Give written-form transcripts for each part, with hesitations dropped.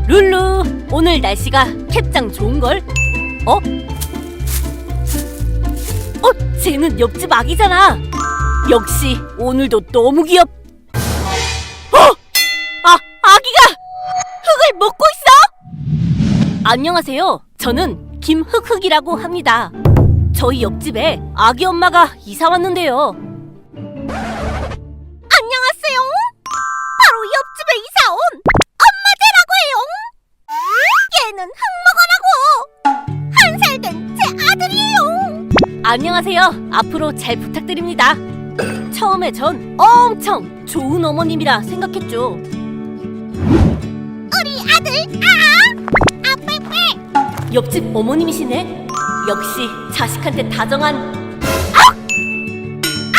룰루, 오늘 날씨가 캡짱 좋은걸? 어? 쟤는 옆집 아기잖아. 역시 오늘도 너무 귀엽. 아기가 흙을 먹고 있어? 안녕하세요. 저는 김흑흑이라고 합니다. 저희 옆집에 아기 엄마가 이사 왔는데요. 안녕하세요. 바로 옆집에 이사 온 엄마제라고 해요. 얘는 흙 먹으라고. 1살 된 제 아들이에요. 안녕하세요. 앞으로 잘 부탁드립니다. 처음에 전 엄청 좋은 어머님이라 생각했죠. 우리 아들 아빼빼. 옆집 어머님이시네. 역시 자식한테 다정한.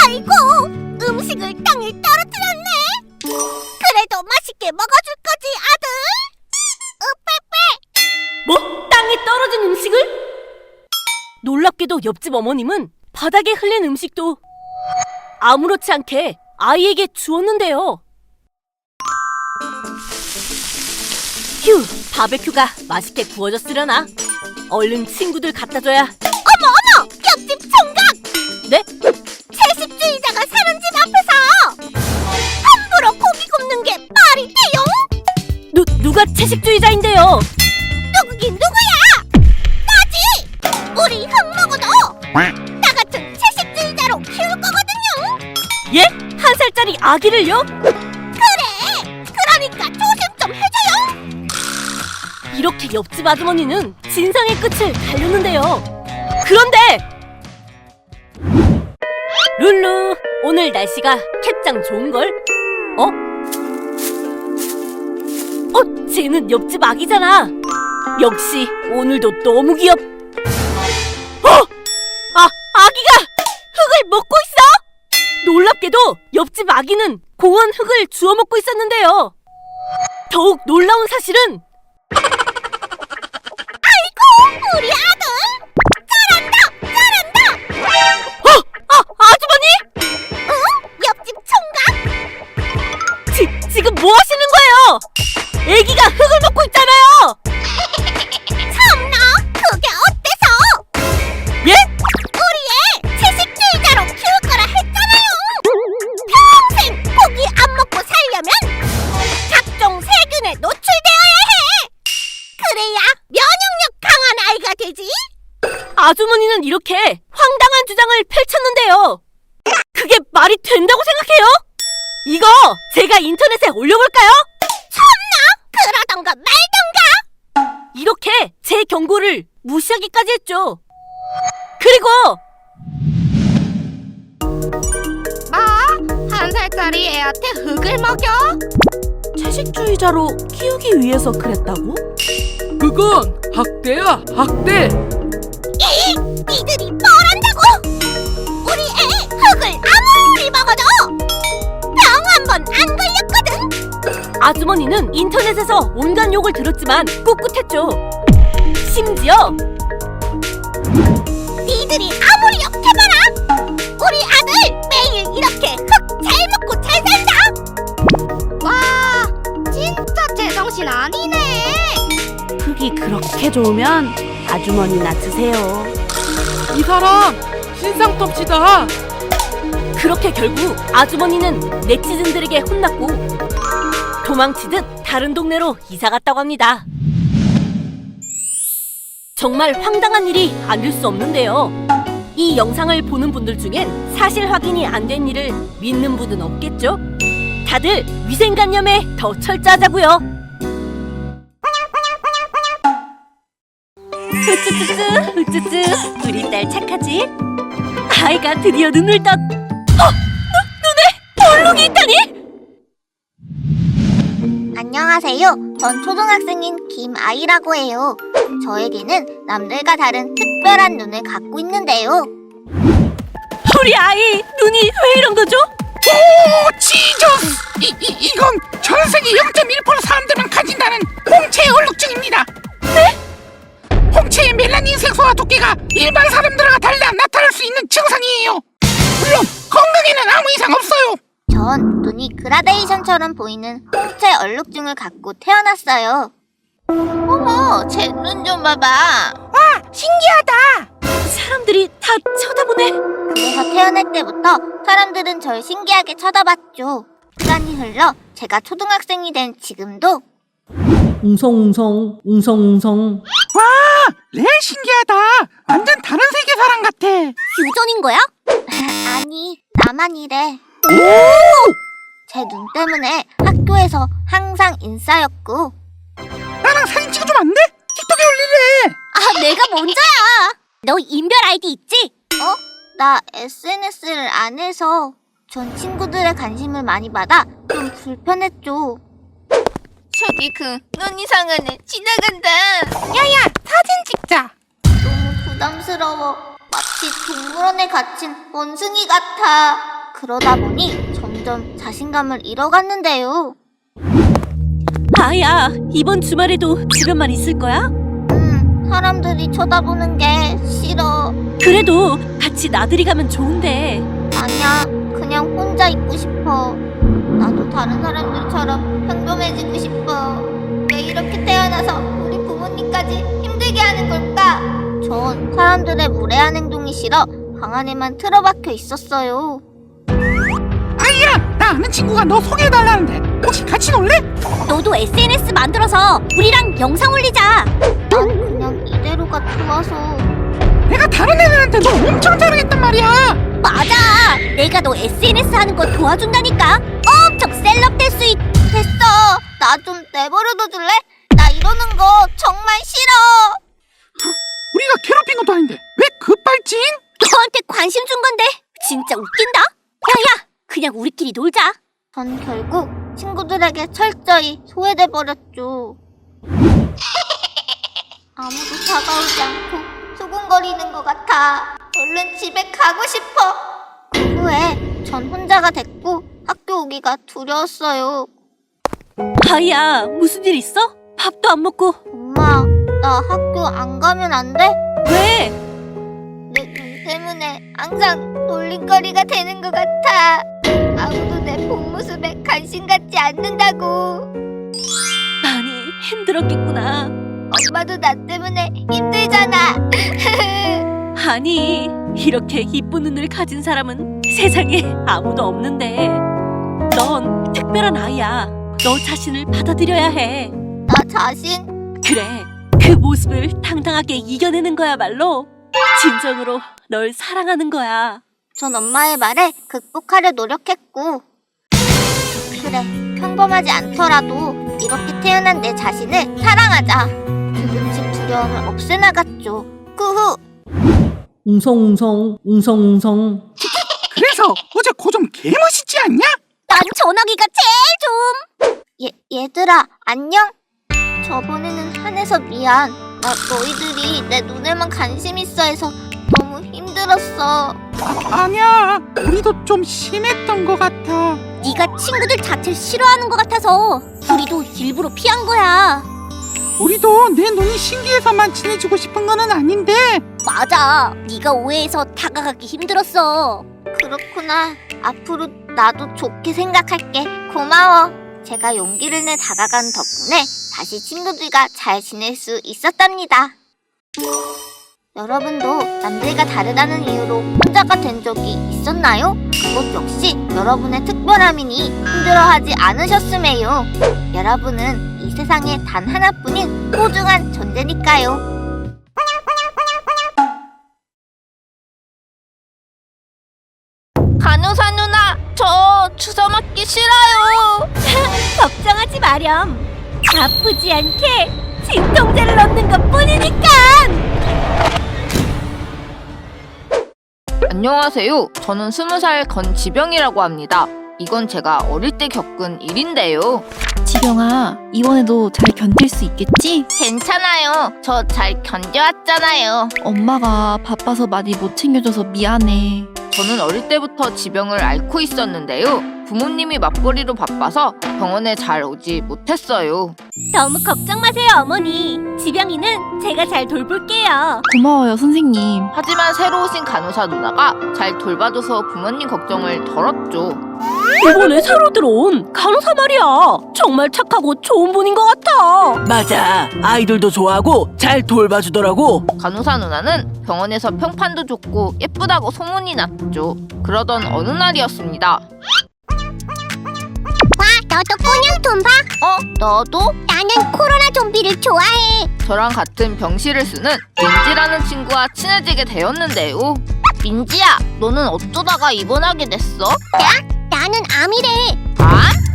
아이고, 음식을 땅에 떨어뜨렸네. 그래도 맛있게 먹어줄 거지 아들. 으빼빼. 뭐? 땅에 떨어진 음식을? 놀랍게도 옆집 어머님은 바닥에 흘린 음식도 아무렇지 않게 아이에게 주었는데요. 휴, 바베큐가 맛있게 구워졌으려나? 얼른 친구들 갖다줘야. 어머! 옆집 총각! 네? 채식주의자가 사는 집 앞에서 함부로 고기 굽는 게 말이 돼요? 누가 채식주의자인데요? 누구긴 누구야! 나지! 우리 흙 먹어도 나 같은 채식주의자로 키울 거거든요. 예? 1살짜리 아기를요? 그래! 그러니까 조심 좀 해줘요. 이렇게 옆집 아주머니는 진상의 끝을 달렸는데요. 그런데 룰루, 오늘 날씨가 캡짱 좋은걸? 쟤는 옆집 아기잖아. 역시 오늘도 너무 귀엽. 아기가 흙을 먹고 있어? 놀랍게도 옆집 아기는 공원 흙을 주워 먹고 있었는데요. 더욱 놀라운 사실은, 아이고, 우리 아들 잘한다. 아주머니? 응? 옆집 총각? 지금 뭐 하시는 거예요? 애기가 흙을 먹고 있잖아요. 참나, 그게 어때서? 예? 우리 애 채식주의자로 키울 거라 했잖아요. 평생 고기 안 먹고 살려면 각종 세균에 노출되어야 해. 그래야 면역력 강한 아이가 되지. 아주머니는 이렇게 황당한 주장을 펼쳤는데요. 그게 말이 된다고 생각해요? 이거 제가 인터넷에 올려볼까요? 참나, 그러던가 말던가. 이렇게 제 경고를 무시하기까지 했죠. 그리고 1살짜리 애한테 흙을 먹여? 채식주의자로 키우기 위해서 그랬다고? 그건 학대야, 학대. 니들이 뭘 안다고? 우리 애 흙을 아무리 먹어도 병 한 번 안 걸렸거든. 아주머니는 인터넷에서 온갖 욕을 들었지만 꿋꿋했죠. 심지어 니들이 아무리 욕해봐라. 우리 아들 매일 이렇게 흙 잘 먹고 잘 산다. 와, 진짜 제정신 아니네. 흙이 그렇게 좋으면 아주머니나 드세요. 이 사람 신상톱치다. 그렇게 결국 아주머니는 네티즌들에게 혼났고 도망치듯 다른 동네로 이사 갔다고 합니다. 정말 황당한 일이 아닐 수 없는데요. 이 영상을 보는 분들 중엔 사실 확인이 안 된 일을 믿는 분은 없겠죠? 다들 위생관념에 더 철저하자고요. 으쯔쯔쯔 우리 딸 착하지? 아이가 드디어 눈을 떴. 눈에 얼룩이 있다니? 안녕하세요. 전 초등학생인 김아이라고 해요. 저에게는 남들과 다른 특별한 눈을 갖고 있는데요. 우리 아이 눈이 왜 이런 거죠? 오, 지저스! 이건 전 세계 0.1% 사람들만 가진다는 홍채 얼룩증입니다. 네? 홍채의 멜라닌 색소와 두께가 일반 사람들과 달라 나타날 수 있는 증상이에요. 물론 건강에는 아무 이상 없어요. 전 눈이 그라데이션처럼 보이는 홍채 얼룩증을 갖고 태어났어요. 어머, 제 눈 좀 봐봐. 신기하다. 사람들이 다 쳐다보네. 그래서 태어날 때부터 사람들은 절 신기하게 쳐다봤죠. 시간이 흘러 제가 초등학생이 된 지금도 웅성웅성 웅성웅성. 와, 레알 신기하다. 완전 다른 세계 사람 같아. 유전인 거야? 아니, 나만 이래. 제 눈 때문에 학교에서 항상 인싸였고. 나랑 사진 찍어주면 안 돼? 틱톡에 올리래. 아, 내가 먼저야. 너 인별 아이디 있지? 나 SNS를 안 해서 전 친구들의 관심을 많이 받아 좀 불편했죠. 저기 그 눈 이상한 애 지나간다. 야야, 사진 찍자. 너무 부담스러워. 마치 동물원에 갇힌 원숭이 같아. 그러다 보니 점점 자신감을 잃어갔는데요. 아야, 이번 주말에도 집에만 있을 거야? 사람들이 쳐다보는 게 싫어. 그래도 같이 나들이 가면 좋은데. 아니야, 그냥 혼자 있고 싶어. 나도 다른 사람들처럼 평범해지고 싶어. 왜 이렇게 태어나서 우리 부모님까지 힘들게 하는 걸까? 전 사람들의 무례한 행동이 싫어 방 안에만 틀어박혀 있었어요. 아이야, 나 아는 친구가 너 소개해달라는데 혹시 같이 놀래? 너도 SNS 만들어서 우리랑 영상 올리자. 난 그냥 이대로가 좋아서. 내가 다른 애들한테 너 엄청 자랑했단 말이야. 맞아. 내가 너 SNS 하는 거 도와준다니까. 엄청 셀럽 될 수 됐어. 나 좀 내버려둬 줄래? 나 이러는 거 정말 싫어. 우리가 괴롭힌 것도 아닌데 왜 급발진? 너한테 관심 준 건데 진짜 웃긴다. 야야, 그냥 우리끼리 놀자. 전 결국 친구들에게 철저히 소외돼 버렸죠. 아무도 다가오지 않고 수군거리는 것 같아. 얼른 집에 가고 싶어. 그 후에 전 혼자가 됐고 학교 오기가 두려웠어요. 아야, 무슨 일 있어? 밥도 안 먹고. 엄마, 나 학교 안 가면 안 돼? 왜? 내 눈 때문에 항상 놀림거리가 되는 것 같아. 아무도 내 본 모습에 관심 갖지 않는다고. 많이 힘들었겠구나. 엄마도 나 때문에 힘들잖아. 아니, 이렇게 이쁜 눈을 가진 사람은 세상에 아무도 없는데. 넌 특별한 아이야. 너 자신을 받아들여야 해. 나 자신? 그래, 그 모습을 당당하게 이겨내는 거야말로 진정으로 널 사랑하는 거야. 전 엄마의 말에 극복하려 노력했고. 그래, 평범하지 않더라도 이렇게 태어난 내 자신을 사랑하자. 조금씩 두려움을 없애나갔죠. 그 후 웅성웅성 웅성웅성. 그래서 어제 고 좀 개멋있지 않냐? 난 전화기가 제일 좀. 얘들아, 안녕? 저번에는 한해서 미안. 나 너희들이 내 눈에만 관심 있어 해서 너무 힘들었어. 아니야, 우리도 좀 심했던 것 같아. 네가 친구들 자체를 싫어하는 것 같아서 우리도 일부러 피한 거야. 우리도 내 눈이 신기해서만 친해지고 싶은 거는 아닌데. 맞아, 네가 오해해서 다가가기 힘들었어. 그렇구나. 앞으로 나도 좋게 생각할게. 고마워. 제가 용기를 내 다가간 덕분에 다시 친구들과 잘 지낼 수 있었답니다. 여러분도 남들과 다르다는 이유로 혼자가 된 적이 있었나요? 그것 역시 여러분의 특별함이니 힘들어하지 않으셨음에요. 여러분은 이 세상에 단 하나뿐인 소중한 존재니까요. 간호사 누나, 저 주사 맞기 싫어요. 걱정하지 마렴. 아프지 않게 진통제를 넣는 것 뿐이니까. 안녕하세요. 저는 20살 건지병이라고 합니다. 이건 제가 어릴 때 겪은 일인데요. 지병아, 이번에도 잘 견딜 수 있겠지? 괜찮아요. 저 잘 견뎌왔잖아요. 엄마가 바빠서 많이 못 챙겨줘서 미안해. 저는 어릴 때부터 지병을 앓고 있었는데요. 부모님이 맞벌이로 바빠서 병원에 잘 오지 못했어요. 너무 걱정 마세요, 어머니. 지병이는 제가 잘 돌볼게요. 고마워요, 선생님. 하지만 새로 오신 간호사 누나가 잘 돌봐줘서 부모님 걱정을 덜었죠. 이번에 새로 들어온 간호사 말이야. 정말 착하고 좋은 분인 것 같아. 맞아. 아이들도 좋아하고 잘 돌봐주더라고. 간호사 누나는 병원에서 평판도 좋고 예쁘다고 소문이 났죠. 그러던 어느 날이었습니다. 와, 너도 꼬냥 돈 봐? 너도? 나는 코로나 좀비를 좋아해. 저랑 같은 병실을 쓰는 민지라는 친구와 친해지게 되었는데요. 민지야, 너는 어쩌다가 입원하게 됐어? 나는 암이래.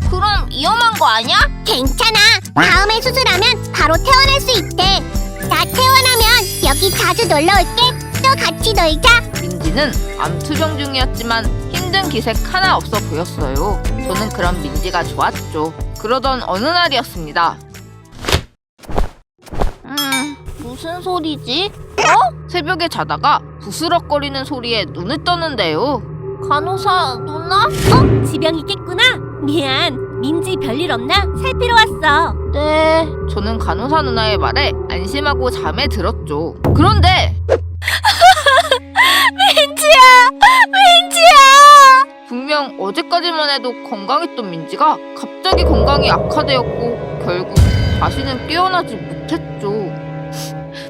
그럼 위험한 거 아니야? 괜찮아. 다음에 수술하면 바로 퇴원할 수 있대. 나 퇴원하면 여기 자주 놀러 올게. 또 같이 놀자. 민지는 암 투병 중이었지만 힘든 기색 하나 없어 보였어요. 저는 그런 민지가 좋았죠. 그러던 어느 날이었습니다. 무슨 소리지? 새벽에 자다가 부스럭거리는 소리에 눈을 떴는데요. 간호사 누나? 지병이겠구나. 미안. 민지 별일 없나? 살피러 왔어. 네. 저는 간호사 누나의 말에 안심하고 잠에 들었죠. 그런데 민지야! 분명 어제까지만 해도 건강했던 민지가 갑자기 건강이 악화되었고 결국 다시는 깨어나지 못했죠.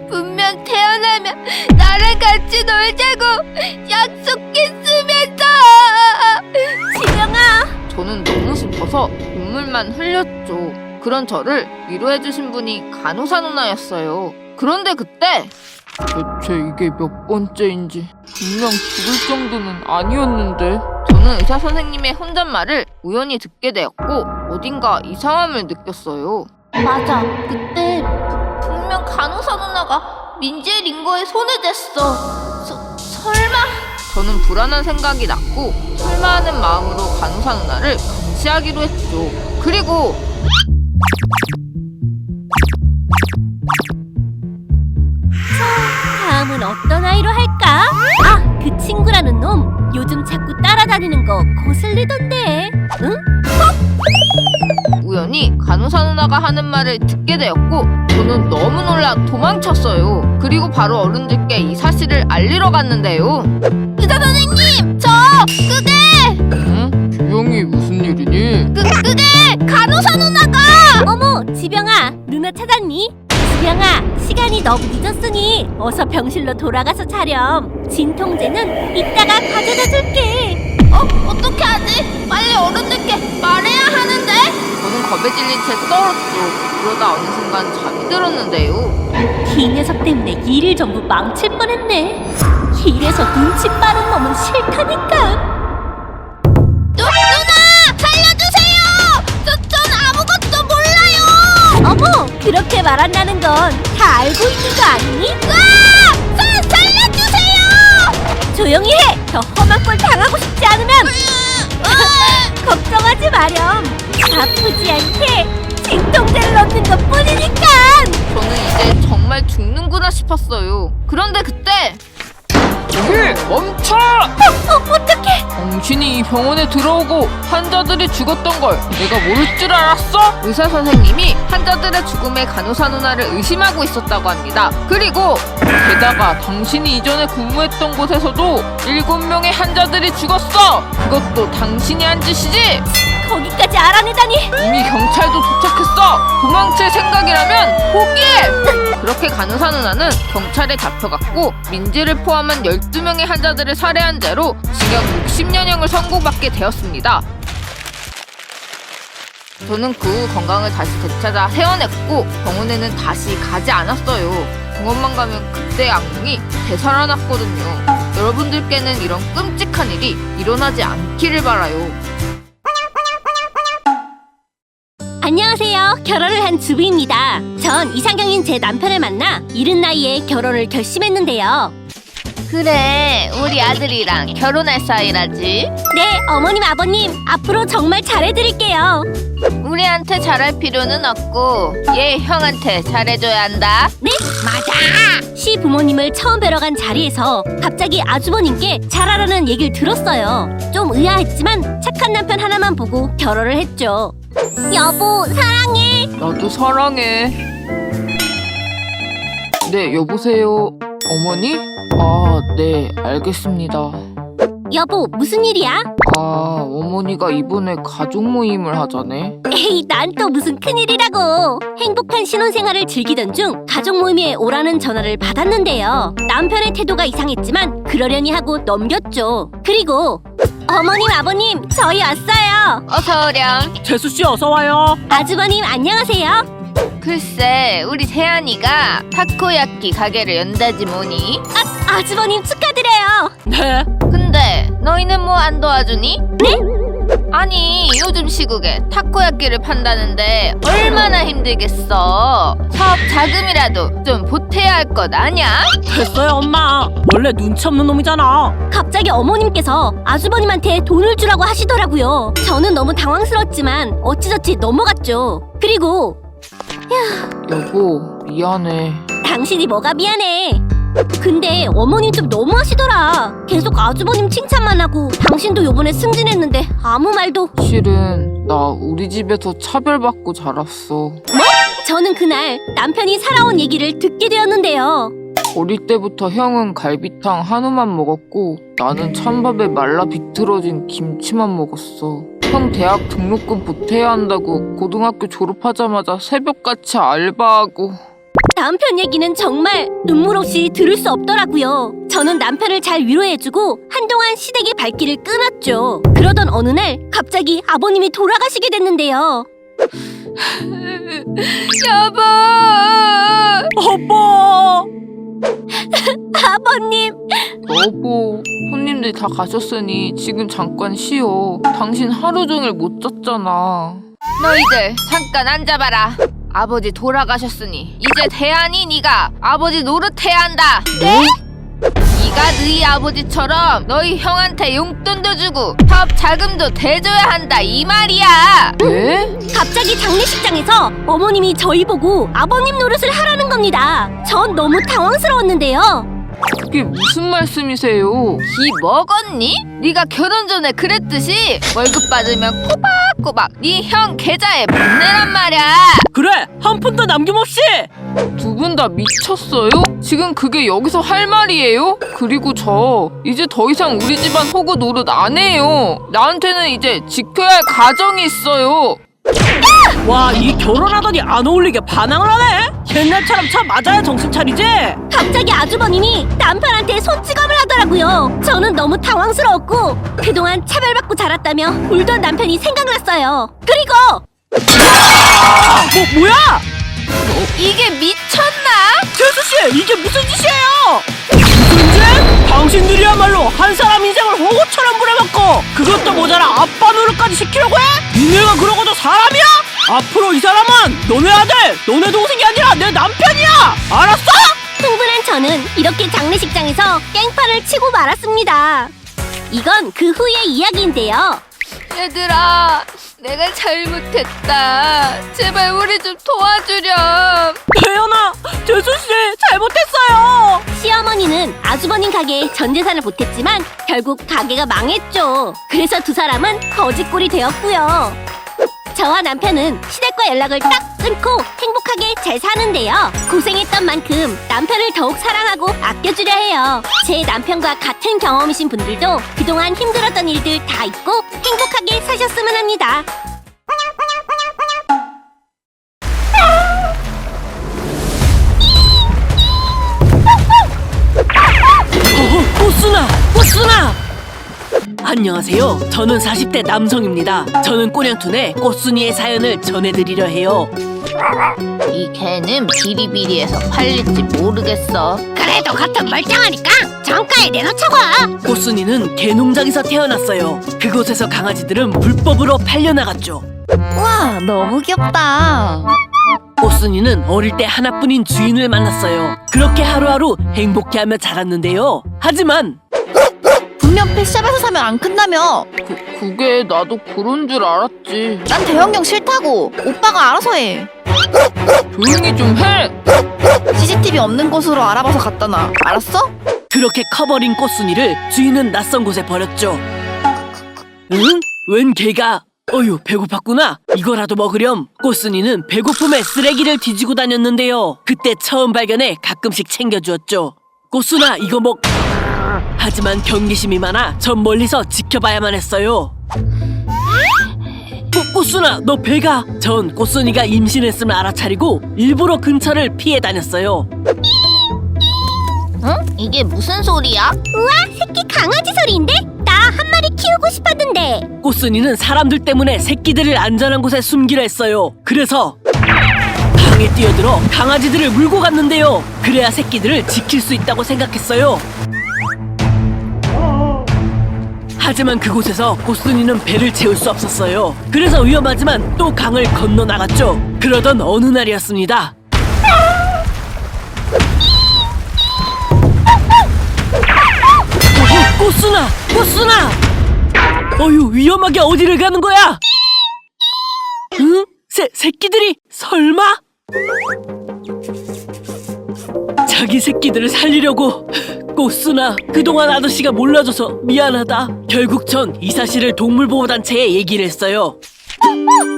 분명 태어나면 나랑 같이 놀자고 약속했으면서. 지병아! 저는 너무 슬퍼서 눈물만 흘렸죠. 그런 저를 위로해주신 분이 간호사 누나였어요. 그런데 그때 대체 이게 몇 번째인지 분명 죽을 정도는 아니었는데 저는 의사 선생님의 혼잣말을 우연히 듣게 되었고 어딘가 이상함을 느꼈어요. 맞아. 그때 분명 간호사 누나가 민지의 링거에 손을 댔어. 설마? 저는 불안한 생각이 났고 설마 하는 마음으로 간호사 누나를 같이 하기로 했죠. 그리고 다음은 어떤 아이로 할까? 그 친구라는 놈 요즘 자꾸 따라다니는 거 거슬리던데. 응? 우연히 간호사 누나가 하는 말을 듣게 되었고 저는 너무 놀라 도망쳤어요. 그리고 바로 어른들께 이 사실을 알리러 갔는데요. 의사 선생님, 그게 응? 주영이 무슨 일이니? 그게 간호사 누나가. 어머, 지병아, 누나 찾았니? 지병아, 시간이 너무 늦었으니 어서 병실로 돌아가서 자렴. 진통제는 이따가 가져다 줄게. 어떻게 하지? 빨리 어른들께 말해야 하는데. 저는 겁에 질린 채 떨었죠. 그러다 어느 순간 잠이 들었는데요. 이 녀석 때문에 일을 전부 망칠 뻔했네. 이래서 눈치 빠른 놈은 싫다니까. 누나! 살려주세요! 전 아무것도 몰라요! 어머, 그렇게 말한다는 건 다 알고 있는 거 아니니? 살려주세요! 조용히 해! 더 험한 꼴 당하고 싶지 않으면 걱정하지 마렴. 아프지 않게 진통제를 넣는 것 뿐이니까. 저는 이제 정말 죽는구나 싶었어요. 그런데 그때 여기 멈춰! 어떡해! 당신이 이 병원에 들어오고 환자들이 죽었던 걸 내가 모를 줄 알았어? 의사 선생님이 환자들의 죽음에 간호사 누나를 의심하고 있었다고 합니다. 그리고 게다가 당신이 이전에 근무했던 곳에서도 7명의 환자들이 죽었어! 그것도 당신이 한 짓이지? 거기까지 알아내다니. 이미 경찰도 도착했어! 도망칠 생각이라면 포기해! 그렇게 간호사 누나는 경찰에 잡혀갔고 민지를 포함한 12명의 환자들을 살해한 죄로 징역 60년형을 선고받게 되었습니다. 저는 그 후 건강을 다시 되찾아 퇴원했고 병원에는 다시 가지 않았어요. 병원만 가면 그때의 악몽이 되살아났거든요. 여러분들께는 이런 끔찍한 일이 일어나지 않기를 바라요. 안녕하세요. 결혼을 한 주부입니다. 전 이상형인 제 남편을 만나 이른 나이에 결혼을 결심했는데요. 그래, 우리 아들이랑 결혼할 사이라지. 네, 어머님, 아버님, 앞으로 정말 잘해드릴게요. 우리한테 잘할 필요는 없고 얘 형한테 잘해줘야 한다. 네, 맞아. 시부모님을 처음 뵈러 간 자리에서 갑자기 아주버님께 잘하라는 얘기를 들었어요. 좀 의아했지만 착한 남편 하나만 보고 결혼을 했죠. 여보, 사랑해. 나도 사랑해. 네, 여보세요. 어머니? 아, 네, 알겠습니다. 여보, 무슨 일이야? 아, 어머니가 이번에 가족 모임을 하자네. 에이, 난 또 무슨 큰일이라고. 행복한 신혼생활을 즐기던 중 가족 모임에 오라는 전화를 받았는데요. 남편의 태도가 이상했지만 그러려니 하고 넘겼죠. 그리고 어머님, 아버님, 저희 왔어요. 어서오렴. 재수씨 어서와요. 아주버님, 안녕하세요. 글쎄, 우리 세안이가 타코야끼 가게를 연다지 뭐니? 아주버님 축하드려요. 네. 근데 너희는 뭐 안 도와주니? 네? 아니, 요즘 시국에 타코야끼를 판다는데 얼마나 힘들겠어. 사업 자금이라도 좀 보태야 할 것 아냐? 됐어요 엄마. 원래 눈치 없는 놈이잖아. 갑자기 어머님께서 아주버님한테 돈을 주라고 하시더라고요. 저는 너무 당황스러웠지만 어찌저찌 넘어갔죠. 그리고 여보, 미안해. 당신이 뭐가 미안해. 근데 어머님 좀 너무하시더라. 계속 아주버님 칭찬만 하고 당신도 요번에 승진했는데 아무 말도. 실은 나 우리 집에서 차별받고 자랐어. 저는 그날 남편이 살아온 얘기를 듣게 되었는데요. 어릴 때부터 형은 갈비탕 한우만 먹었고 나는 찬밥에 말라 비틀어진 김치만 먹었어. 형 대학 등록금 보태야 한다고 고등학교 졸업하자마자 새벽같이 알바하고. 남편 얘기는 정말 눈물 없이 들을 수 없더라고요. 저는 남편을 잘 위로해주고 한동안 시댁의 발길을 끊었죠. 그러던 어느 날 갑자기 아버님이 돌아가시게 됐는데요. 여보! 오빠. 아버님, 여보, 손님들 다 가셨으니 지금 잠깐 쉬어. 당신 하루 종일 못 잤잖아. 너희들 잠깐 앉아봐라. 아버지 돌아가셨으니 이제 대안이 네가 아버지 노릇해야 한다. 네? 네가 너희 아버지처럼 너희 형한테 용돈도 주고 사업 자금도 대줘야 한다 이 말이야. 네? 갑자기 장례식장에서 어머님이 저희 보고 아버님 노릇을 하라는 겁니다. 전 너무 당황스러웠는데요. 그게 무슨 말씀이세요? 기 먹었니? 네가 결혼 전에 그랬듯이 월급 받으면 꼬박꼬박 네 형 계좌에 보내란 말이야. 그래 한 푼도 남김없이. 두 분 다 미쳤어요? 지금 그게 여기서 할 말이에요? 그리고 저 이제 더 이상 우리 집안 호구 노릇 안 해요. 나한테는 이제 지켜야 할 가정이 있어요. 와 이 결혼하더니 안 어울리게 반항을 하네. 옛날처럼 차 맞아야 정신 차리지. 갑자기 아주버님이 남편한테 손찌검을 하더라고요. 저는 너무 당황스러웠고 그동안 차별받고 자랐다며 울던 남편이 생각났어요. 그리고 뭐야? 이게 미쳤나? 재수씨 이게 무슨 짓이에요? 무슨 짓? 당신들이야말로 한 사람 인생을 호구처럼 부려먹고 그것도 모자라 아빠 노릇까지 시키려고 해? 니네가 그러고도 사람이야? 앞으로 이 사람은 너네 아들, 너네 동생이 아니라 내 남편이야! 알았어? 흥분한 저는 이렇게 장례식장에서 깽판을 치고 말았습니다. 이건 그 후의 이야기인데요. 얘들아, 내가 잘못했다. 제발 우리 좀 도와주렴. 배연아, 재수씨 잘못했어요. 시어머니는 아주버님 가게에 전 재산을 보탰지만 결국 가게가 망했죠. 그래서 두 사람은 거지꼴이 되었고요. 저와 남편은 시댁과 연락을 딱 끊고 행복하게 잘 사는데요. 고생했던 만큼 남편을 더욱 사랑하고 아껴주려 해요. 제 남편과 같은 경험이신 분들도 그동안 힘들었던 일들 다 잊고 행복하게 사셨으면 합니다. 꽃순아, 꽃순아. 안녕하세요. 저는 40대 남성입니다. 저는 꼬냥툰에 꽃순이의 사연을 전해드리려 해요. 이 개는 비리비리해서 팔릴지 모르겠어. 그래도 같은 멀쩡하니까 정가에 내놓자고. 꽃순이는 개농장에서 태어났어요. 그곳에서 강아지들은 불법으로 팔려나갔죠. 와, 너무 귀엽다. 꽃순이는 어릴 때 하나뿐인 주인을 만났어요. 그렇게 하루하루 행복해하며 자랐는데요. 하지만 분명 펫샵에서 사면 안 끝나며. 그게 나도 그런 줄 알았지. 난 대형견 싫다고. 오빠가 알아서 해. 조용히 좀 해. CCTV 없는 곳으로 알아봐서 갖다 놔. 알았어? 그렇게 커버린 꽃순이를 주인은 낯선 곳에 버렸죠. 응? 웬 개가 어휴, 배고팠구나. 이거라도 먹으렴. 꽃순이는 배고픔에 쓰레기를 뒤지고 다녔는데요. 그때 처음 발견해 가끔씩 챙겨주었죠. 꽃순아, 이거 먹... 하지만 경계심이 많아 전 멀리서 지켜봐야만 했어요. 꽃순아, 너 배가... 전 꽃순이가 임신했음을 알아차리고 일부러 근처를 피해 다녔어요. 응? 이게 무슨 소리야? 우와, 새끼 강아지 소리인데? 나 한 마리 키우고 싶었는데. 꽃순이는 사람들 때문에 새끼들을 안전한 곳에 숨기려 했어요. 그래서 방에 뛰어들어 강아지들을 물고 갔는데요. 그래야 새끼들을 지킬 수 있다고 생각했어요. 하지만 그곳에서 꽃순이는 배를 채울 수 없었어요. 그래서 위험하지만 또 강을 건너나갔죠. 그러던 어느 날이었습니다. 꽃순아! 꽃순아! 어휴, 위험하게 어디를 가는 거야? 응? 새끼들이 설마? 자기 새끼들을 살리려고. 꽃순아, 그동안 아저씨가 몰라줘서 미안하다. 결국 전 이 사실을 동물보호단체에 얘기를 했어요.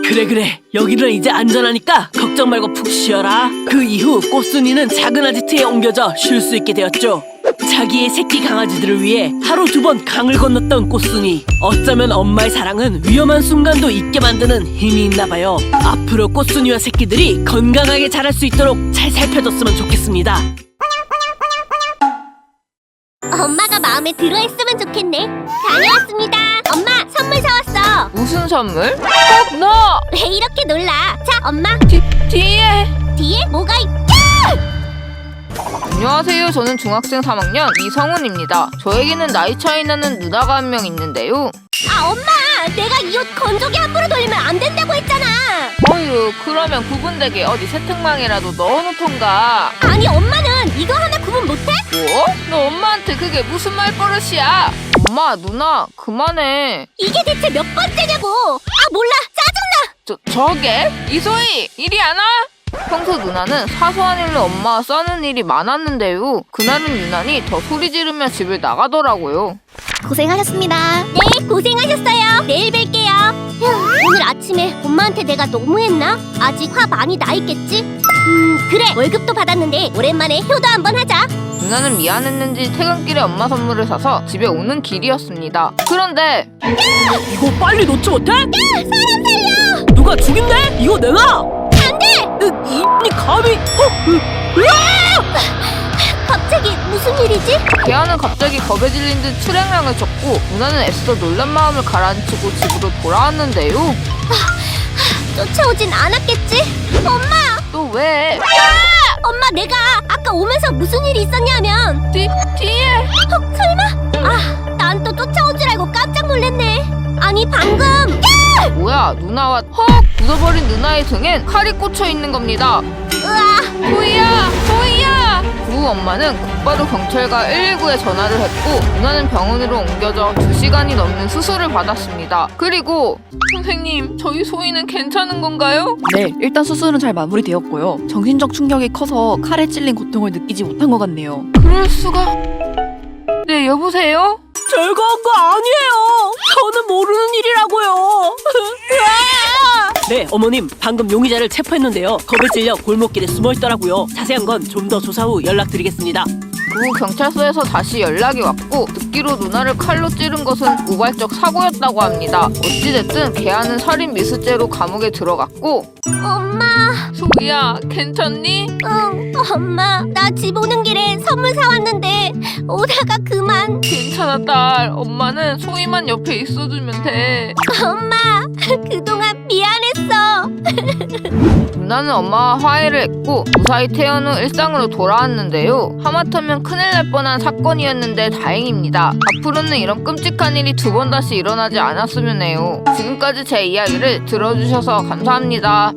그래, 여기는 이제 안전하니까 걱정 말고 푹 쉬어라. 그 이후 꽃순이는 작은 아지트에 옮겨져 쉴 수 있게 되었죠. 자기의 새끼 강아지들을 위해 하루 2번 강을 건넜던 꽃순이. 어쩌면 엄마의 사랑은 위험한 순간도 잊게 만드는 힘이 있나봐요. 앞으로 꽃순이와 새끼들이 건강하게 자랄 수 있도록 잘 살펴줬으면 좋겠습니다. 엄마가 마음에 들어했으면 좋겠네. 다녀왔습니다. 엄마, 선물 사왔어. 무슨 선물? 꼭 너! 왜 이렇게 놀라? 자, 엄마. 뒤에! 뒤에 뭐가 있죠? 안녕하세요. 저는 중학생 3학년 이성훈입니다. 저에게는 나이 차이 나는 누나가 한 명 있는데요. 아, 엄마, 내가 이 옷 건조기 함부로 돌리면 안 된다고 했잖아. 어휴, 그러면 구분되게 어디 세탁망에라도 넣어놓던가. 아니, 엄마는 이거 하나 구분 못해? 뭐? 너 엄마한테 그게 무슨 말버릇이야? 엄마, 누나, 그만해. 이게 대체 몇 번째냐고. 아, 몰라, 짜증나. 저게? 이소희, 이리 안 와? 평소 누나는 사소한 일로 엄마와 싸우는 일이 많았는데요. 그날은 유난히 더 소리 지르며 집을 나가더라고요. 고생하셨습니다. 네, 고생하셨어요. 내일 뵐게요. 휴, 오늘 아침에 엄마한테 내가 너무했나? 아직 화 많이 나 있겠지? 그래, 월급도 받았는데 오랜만에 효도 한번 하자. 누나는 미안했는지 퇴근길에 엄마 선물을 사서 집에 오는 길이었습니다. 그런데 이거 빨리 놓지 못해? 사람 살려! 누가 죽인대? 이거 내놔! 안 돼! 이 감히... 갑자기 무슨 일이지? 개아는 갑자기 겁에 질린 듯 출행량을 쳤고 누나는 애써 놀란 마음을 가라앉히고 집으로 돌아왔는데요. 쫓아오진 않았겠지? 엄마! 또 왜? 엄마, 내가 아까 오면서 무슨 일이 있었냐면 뒤에! 설마? 아, 난 또 쫓아온 줄 알고 깜짝 놀랐네. 아니, 방금 뭐야, 누나와 헉! 굳어버린 누나의 등엔 칼이 꽂혀 있는 겁니다. 으아! 소희야! 그 후 엄마는 곧바로 경찰과 119에 전화를 했고 누나는 병원으로 옮겨져 2시간이 넘는 수술을 받았습니다. 그리고 선생님, 저희 소희는 괜찮은 건가요? 네, 일단 수술은 잘 마무리되었고요. 정신적 충격이 커서 칼에 찔린 고통을 느끼지 못한 것 같네요. 그럴 수가... 네, 여보세요? 즐거운 거 아니에요. 저는 모르는 일이라고요. 네, 어머님, 방금 용의자를 체포했는데요. 겁에 질려 골목길에 숨어있더라고요. 자세한 건 좀 더 조사 후 연락드리겠습니다. 그 후 경찰서에서 다시 연락이 왔고 듣기로 누나를 칼로 찌른 것은 우발적 사고였다고 합니다. 어찌됐든 개아는 살인 미수죄로 감옥에 들어갔고. 엄마! 소희야, 괜찮니? 응, 엄마, 나 집 오는 길에 선물 사왔는데 오다가 그만. 괜찮아, 딸. 엄마는 소희만 옆에 있어주면 돼. 엄마, 그동안 미안했어. 누나는 엄마와 화해를 했고 무사히 퇴원 후 일상으로 돌아왔는데요. 하마터면 큰일 날 뻔한 사건이었는데 다행입니다. 앞으로는 이런 끔찍한 일이 2번 다시 일어나지 않았으면 해요. 지금까지 제 이야기를 들어주셔서 감사합니다.